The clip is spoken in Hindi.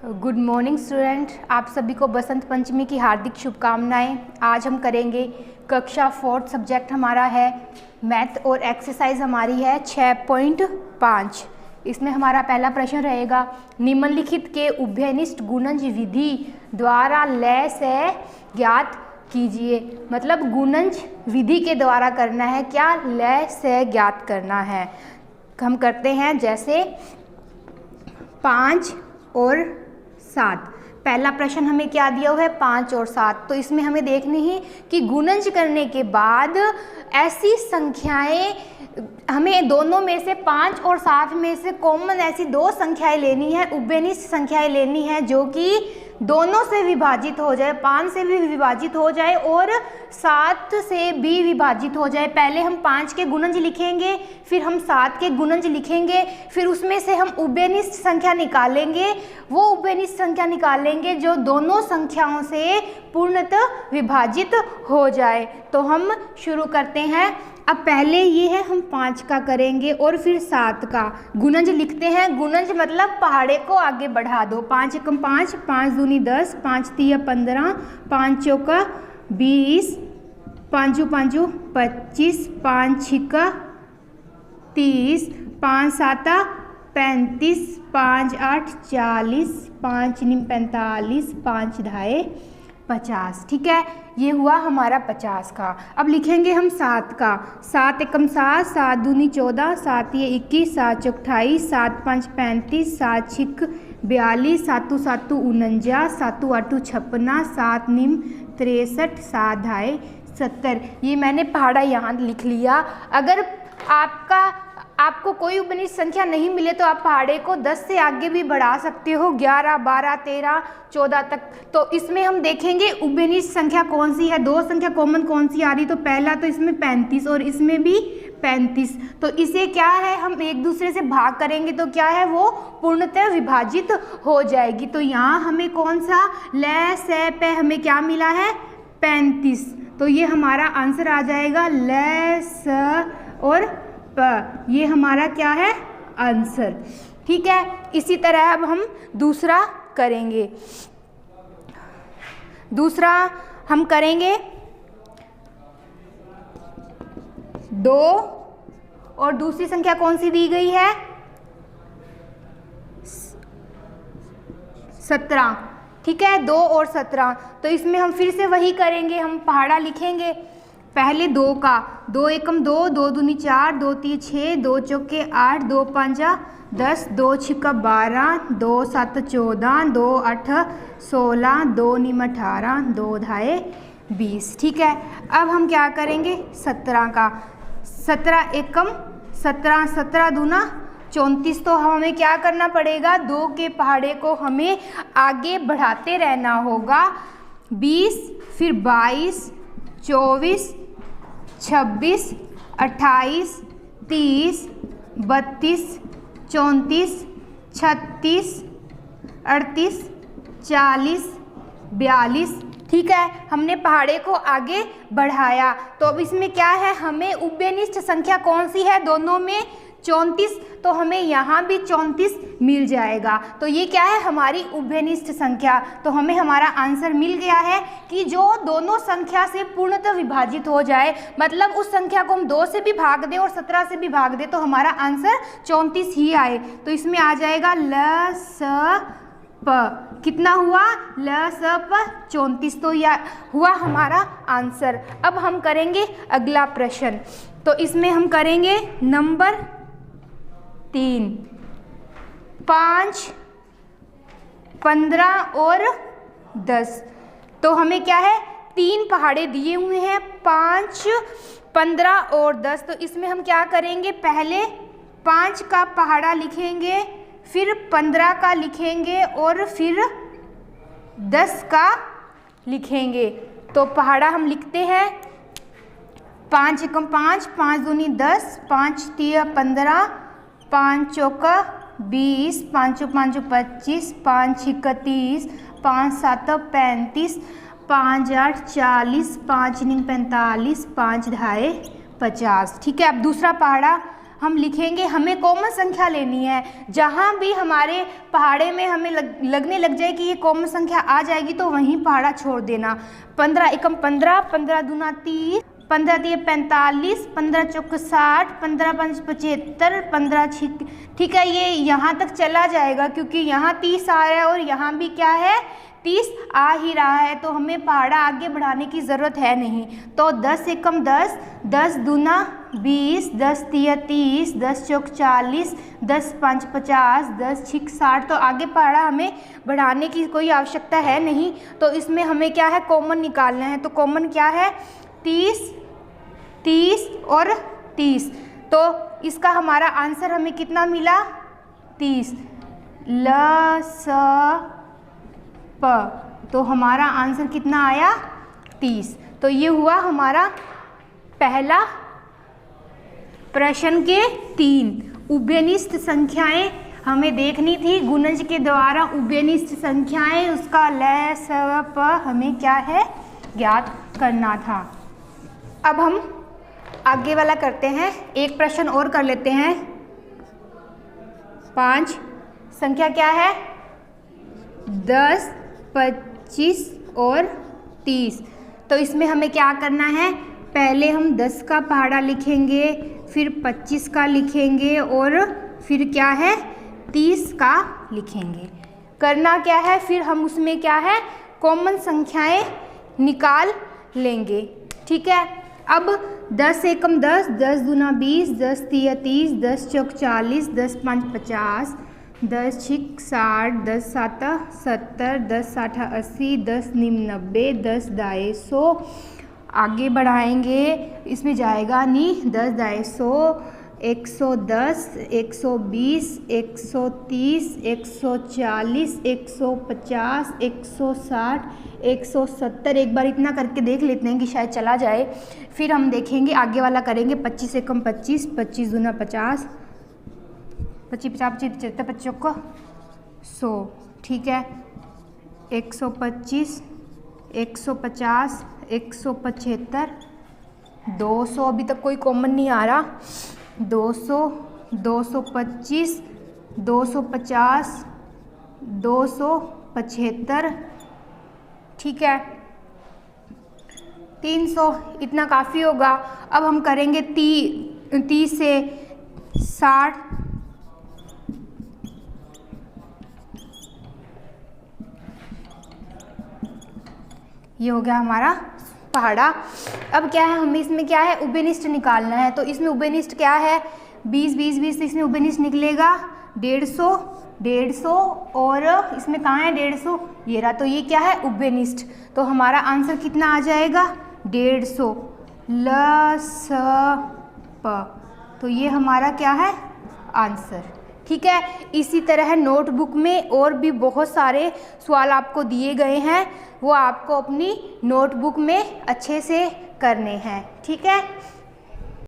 गुड मॉर्निंग स्टूडेंट, आप सभी को बसंत पंचमी की हार्दिक शुभकामनाएं। आज हम करेंगे कक्षा 4 सब्जेक्ट हमारा है मैथ और एक्सरसाइज हमारी है 6.5। इसमें हमारा पहला प्रश्न रहेगा, निम्नलिखित के उभयनिष्ठ गुणज विधि द्वारा लय से ज्ञात कीजिए। मतलब गुणज विधि के द्वारा करना है, क्या लय से ज्ञात करना है। हम करते हैं जैसे 5 और 7। पहला प्रश्न हमें क्या दिया हुआ है 5 और 7। तो इसमें हमें देखनी है कि गुणज करने के बाद ऐसी संख्याएं हमें दोनों में से 5 और 7 में से कॉमन ऐसी 2 संख्याएं लेनी है, उभयनिष्ठ संख्याएं लेनी है जो कि दोनों से विभाजित हो जाए, 5 से भी विभाजित हो जाए और 7 से भी विभाजित हो जाए। पहले हम 5 के गुणज लिखेंगे, फिर हम 7 के गुणज लिखेंगे, फिर उसमें से हम उभयनिष्ठ संख्या निकालेंगे। वो उभयनिष्ठ संख्या निकालेंगे जो दोनों संख्याओं से पूर्णतः विभाजित हो जाए। तो हम शुरू करते हैं। अब पहले ये है, हम 5 का करेंगे और फिर 7 का गुणज लिखते हैं। गुणज मतलब पहाड़े को आगे बढ़ा दो। 5 एकम 5, 5 दूनी 10, 5 तिया 15, 5 चौका 20, 5 पाँचू 25, 5 छिका 30, 5 साता 35, 5 8 40, 5 नीम 45, 5 ढाई 50। ठीक है, ये हुआ हमारा 50 का। अब लिखेंगे हम 7 का। 7 एकम 7, 7 दूनी 14, 7 ये 21, 7 चौक 28, 7 5 35, 7 छिक 42, 7 7 49, 7 8 56, 7 नीम 63, 7 ढाई 70। ये मैंने पहाड़ा यहाँ लिख लिया। अगर आपको कोई उभयनिष्ठ संख्या नहीं मिले तो आप पहाड़े को 10 से आगे भी बढ़ा सकते हो, 11 12 13 14 तक। तो इसमें हम देखेंगे उभयनिष्ठ संख्या कौन सी है, 2 संख्या कॉमन कौन सी आ रही। तो पहला तो इसमें 35 और इसमें भी 35। तो इसे क्या है, हम एक दूसरे से भाग करेंगे तो क्या है, वो पूर्णतः विभाजित हो जाएगी। तो यहाँ हमें कौन सा लय से पे हमें क्या मिला है 35। तो ये हमारा आंसर आ जाएगा लय स और ये हमारा क्या है आंसर। ठीक है, इसी तरह अब हम दूसरा करेंगे। दूसरा हम करेंगे 2 और दूसरी संख्या कौन सी दी गई है 17। ठीक है, 2 और 17। तो इसमें हम फिर से वही करेंगे, हम पहाड़ा लिखेंगे। पहले 2 का, 2 एकम 2, 2 दूनी 4, 2 तीन 6, 2 चौके 8, 2 पाँचा 10, 2 छिका 12, 2 7 14, 2 8 16, 2 नीम 18, 2 ढाई 20। ठीक है, अब हम क्या करेंगे 17 का। 17 एकम 17, 17 दूना 34। तो हमें क्या करना पड़ेगा, 2 के पहाड़े को हमें आगे बढ़ाते रहना होगा। 20 फिर 22 24 26 28 30 32 34 36 38 40 42। ठीक है, हमने पहाड़े को आगे बढ़ाया। तो अब इसमें क्या है, हमें उभयनिष्ठ संख्या कौन सी है दोनों में 34। तो हमें यहाँ भी 34 मिल जाएगा। तो ये क्या है हमारी उभयनिष्ठ संख्या। तो हमें हमारा आंसर मिल गया है कि जो दोनों संख्या से पूर्णतः विभाजित हो जाए, मतलब उस संख्या को हम 2 से भी भाग दें और 17 से भी भाग दें तो हमारा आंसर 34 ही आए। तो इसमें आ जाएगा ल स प। कितना हुआ ल स प 34। तो यह हुआ हमारा आंसर। अब हम करेंगे अगला प्रश्न। तो इसमें हम करेंगे नंबर 3। 5 15 और 10। तो हमें क्या है 3 पहाड़े दिए हुए हैं, 5 15 और 10। तो इसमें हम क्या करेंगे, पहले 5 का पहाड़ा लिखेंगे, फिर 15 का लिखेंगे और फिर 10 का लिखेंगे। तो पहाड़ा हम लिखते हैं 5 एकम 5, 5 दूनी 10, 5 तिया 15, 5 चौका 20, 5 5 25, 5 छिका 30, 5 7 35, 5 8 40, 5 नीम 45, 5 ढाई 50। ठीक है, अब दूसरा पहाड़ा हम लिखेंगे, हमें कॉमन संख्या लेनी है। जहाँ भी हमारे पहाड़े में हमें लगने लग जाए कि ये कॉमन संख्या आ जाएगी तो वहीं पहाड़ा छोड़ देना। 15 एकम 15, 15 दूना 30, 15 दिए 45, 15 चौक 60, 15 पंच 75, 15 छिक, ठीक है, ये यहाँ तक चला जाएगा क्योंकि यहाँ 30 आ रहा है और यहाँ भी क्या है 30 आ ही रहा है, तो हमें पहाड़ा आगे बढ़ाने की ज़रूरत है नहीं। तो 10 एकम 10, 10 दूना 20, 10 तिया 30, 10 चौक 40, 10 पंच 50, 10 छिक 60, तो आगे पहाड़ा हमें बढ़ाने की कोई आवश्यकता है नहीं। तो इसमें हमें क्या है कॉमन निकालना है, तो कॉमन क्या है 30, 30 और 30, तो इसका हमारा आंसर हमें कितना मिला 30 ल स प, तो हमारा आंसर कितना आया 30। तो ये हुआ हमारा पहला प्रश्न के 3 उभयनिष्ठ संख्याएं हमें देखनी थी, गुणज के द्वारा उभयनिष्ठ संख्याएं, उसका ल स प हमें क्या है ज्ञात करना था। अब हम आगे वाला करते हैं, एक प्रश्न और कर लेते हैं। 5 संख्या क्या है 10, 25 और 30, तो इसमें हमें क्या करना है, पहले हम 10 का पहाड़ा लिखेंगे, फिर 25 का लिखेंगे और फिर क्या है 30 का लिखेंगे। करना क्या है, फिर हम उसमें क्या है कॉमन संख्याएं निकाल लेंगे, ठीक है। अब 10 एकम 10, 10 दूना 20, 10 तिया 30, 10 चौक 40, 10 पंच 50, 10 छिक 60, 10 साता 70, 10 साठा 80, 10 निम 90, 10 दाए 100, आगे बढ़ाएंगे इसमें जाएगा नी 10 दाए 100, 110, 120, 130, 140, 150, 160, 170, एक बार इतना करके देख लेते हैं कि शायद चला जाए, फिर हम देखेंगे आगे वाला करेंगे। 25 एकम 25, 25 दूना 50, 25 50 25 75 25 को 100, ठीक है, 125, 150, 175, 200, अभी तक कोई कॉमन नहीं आ रहा, 200, 225, 250, 275, ठीक है, 300, इतना काफ़ी होगा। अब हम करेंगे 30 से 60, ये हो गया हमारा पहाड़ा। अब क्या है, हमें इसमें क्या है उभयनिष्ठ निकालना है, तो इसमें उभयनिष्ठ क्या है 20 20 20, तो इसमें उभयनिष्ठ निकलेगा 150 150 और इसमें कहाँ है 150, ये रहा, तो ये क्या है उभयनिष्ठ, तो हमारा आंसर कितना आ जाएगा 150 ल स प, तो ये हमारा क्या है आंसर, ठीक है। इसी तरह नोटबुक में और भी बहुत सारे सवाल आपको दिए गए हैं, वो आपको अपनी नोटबुक में अच्छे से करने हैं, ठीक है।